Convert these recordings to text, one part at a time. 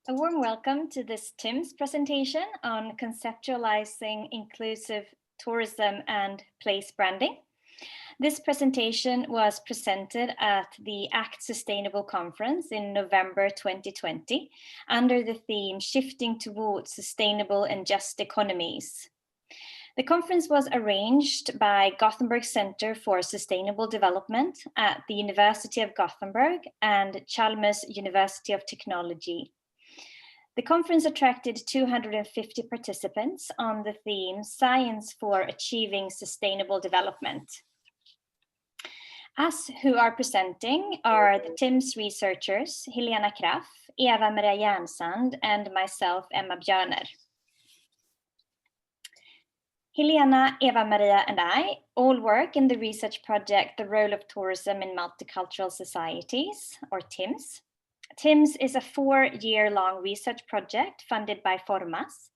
A warm welcome to this TiMS presentation on conceptualizing inclusive tourism and place branding. This presentation was presented at the ACT Sustainable Conference in November 2020 under the theme Shifting Towards Sustainable and Just Economies. The conference was arranged by Gothenburg Centre for Sustainable Development at the University of Gothenburg and Chalmers University of Technology. The conference attracted 250 participants on the theme Science for Achieving Sustainable Development. Us who are presenting are the TiMS researchers, Helena Kraff, Eva-Maria Jernsand, and myself, Emma Björner. Helena, Eva-Maria, and I all work in the research project The Role of Tourism in Multicultural Societies, or TiMS. TiMS is a 4-year-long research project funded by Formas.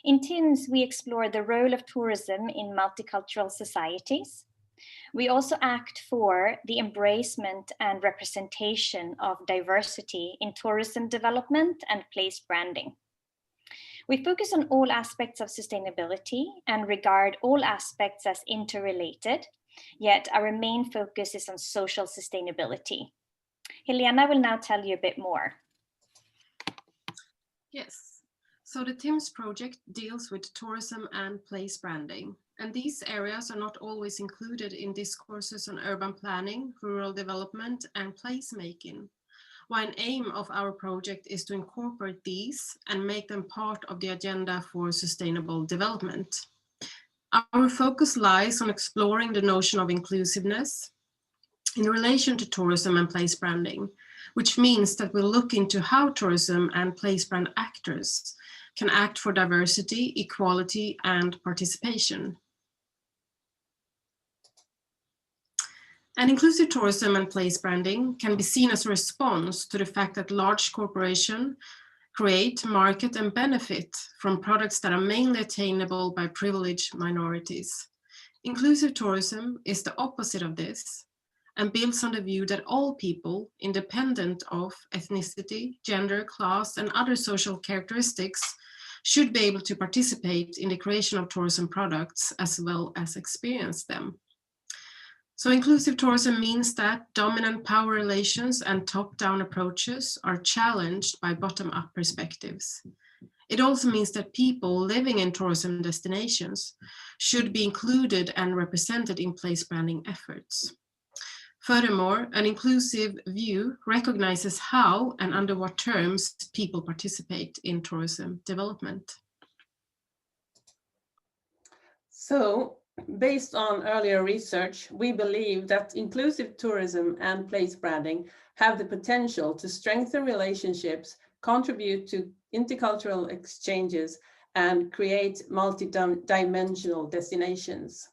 In TiMS, we explore the role of tourism in multicultural societies. We also act for the embracement and representation of diversity in tourism development and place branding. We focus on all aspects of sustainability and regard all aspects as interrelated, yet our main focus is on social sustainability. Helena will now tell you a bit more. Yes, so the TiMS project deals with tourism and place branding, and these areas are not always included in discourses on urban planning, rural development, and placemaking. One aim of our project is to incorporate these and make them part of the agenda for sustainable development. Our focus lies on exploring the notion of inclusiveness in relation to tourism and place branding, which means that we'll look into how tourism and place brand actors can act for diversity, equality, and participation. And inclusive tourism and place branding can be seen as a response to the fact that large corporations create, market, and benefit from products that are mainly attainable by privileged minorities. Inclusive tourism is the opposite of this and builds on the view that all people, independent of ethnicity, gender, class, and other social characteristics, should be able to participate in the creation of tourism products as well as experience them. So inclusive tourism means that dominant power relations and top-down approaches are challenged by bottom-up perspectives. It also means that people living in tourism destinations should be included and represented in place branding efforts. Furthermore, an inclusive view recognizes how and under what terms people participate in tourism development. So, based on earlier research, we believe that inclusive tourism and place branding have the potential to strengthen relationships, contribute to intercultural exchanges, and create multi-dimensional destinations.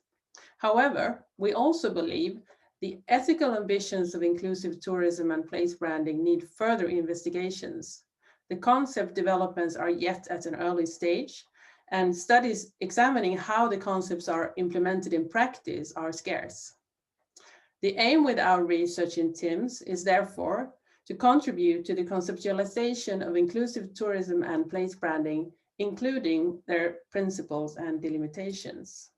However, we also believe the ethical ambitions of inclusive tourism and place branding need further investigations. The concept developments are yet at an early stage, and studies examining how the concepts are implemented in practice are scarce. The aim with our research in TiMS is therefore to contribute to the conceptualization of inclusive tourism and place branding, including their principles and delimitations.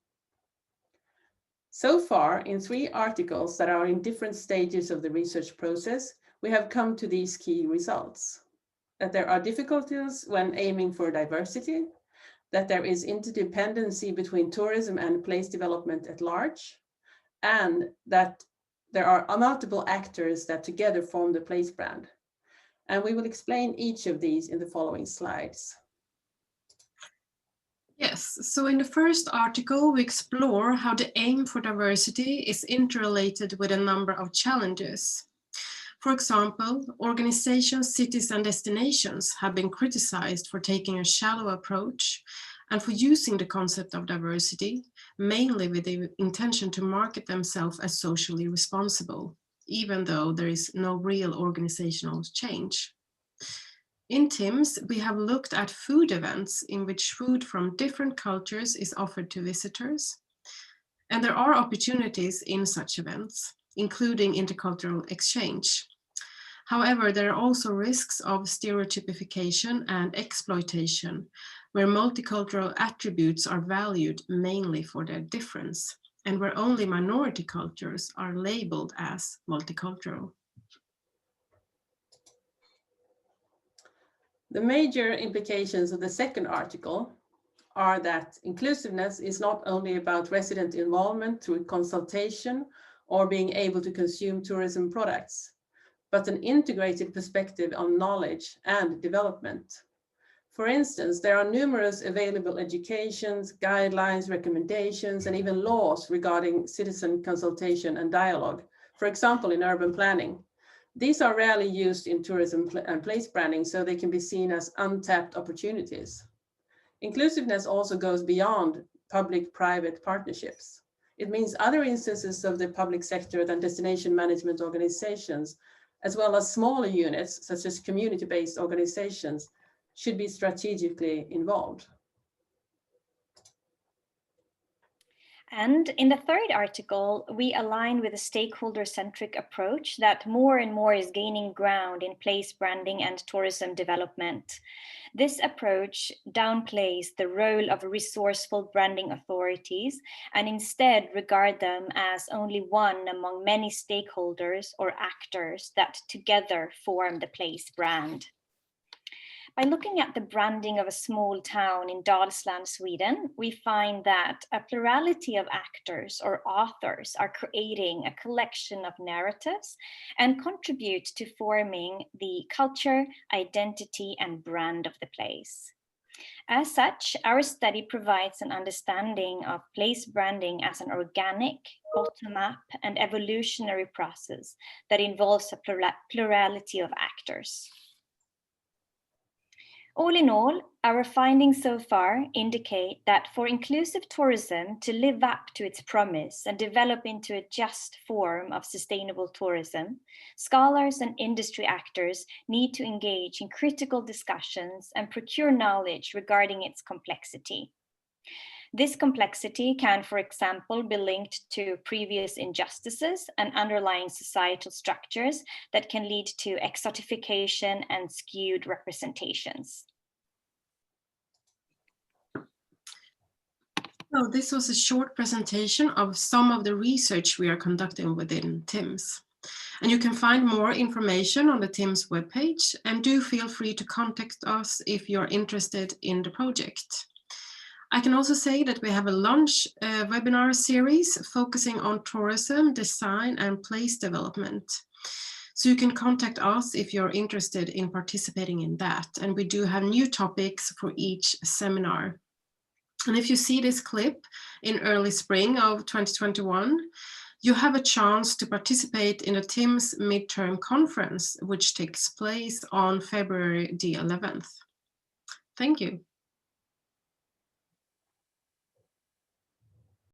So far, in 3 articles that are in different stages of the research process, we have come to these key results: that there are difficulties when aiming for diversity, that there is interdependency between tourism and place development at large, and that there are multiple actors that together form the place brand. And we will explain each of these in the following slides. Yes, so in the first article, we explore how the aim for diversity is interrelated with a number of challenges. For example, organizations, cities, and destinations have been criticized for taking a shallow approach and for using the concept of diversity, mainly with the intention to market themselves as socially responsible, even though there is no real organizational change. In TiMS, we have looked at food events in which food from different cultures is offered to visitors. And there are opportunities in such events, including intercultural exchange. However, there are also risks of stereotypification and exploitation, where multicultural attributes are valued mainly for their difference, and where only minority cultures are labeled as multicultural. The major implications of the second article are that inclusiveness is not only about resident involvement through consultation or being able to consume tourism products, but an integrated perspective on knowledge and development. For instance, there are numerous available educations, guidelines, recommendations, and even laws regarding citizen consultation and dialogue, for example, in urban planning. These are rarely used in tourism and place branding, so they can be seen as untapped opportunities. Inclusiveness also goes beyond public-private partnerships. It means other instances of the public sector than destination management organizations, as well as smaller units, such as community-based organizations, should be strategically involved. And in the third article, we align with a stakeholder-centric approach that more and more is gaining ground in place branding and tourism development. This approach downplays the role of resourceful branding authorities and instead regard them as only one among many stakeholders or actors that together form the place brand. By looking at the branding of a small town in Dalsland, Sweden, we find that a plurality of actors or authors are creating a collection of narratives and contribute to forming the culture, identity, and brand of the place. As such, our study provides an understanding of place branding as an organic, bottom-up, and evolutionary process that involves a plurality of actors. All in all, our findings so far indicate that for inclusive tourism to live up to its promise and develop into a just form of sustainable tourism, scholars and industry actors need to engage in critical discussions and procure knowledge regarding its complexity. This complexity can, for example, be linked to previous injustices and underlying societal structures that can lead to exotification and skewed representations. So this was a short presentation of some of the research we are conducting within TiMS. And you can find more information on the TiMS webpage, and do feel free to contact us if you're interested in the project. I can also say that we have a lunch webinar series focusing on tourism, design, and place development. So you can contact us if you're interested in participating in that. And we do have new topics for each seminar. And if you see this clip in early spring of 2021, you have a chance to participate in the TiMS midterm conference, which takes place on February the 11th. Thank you.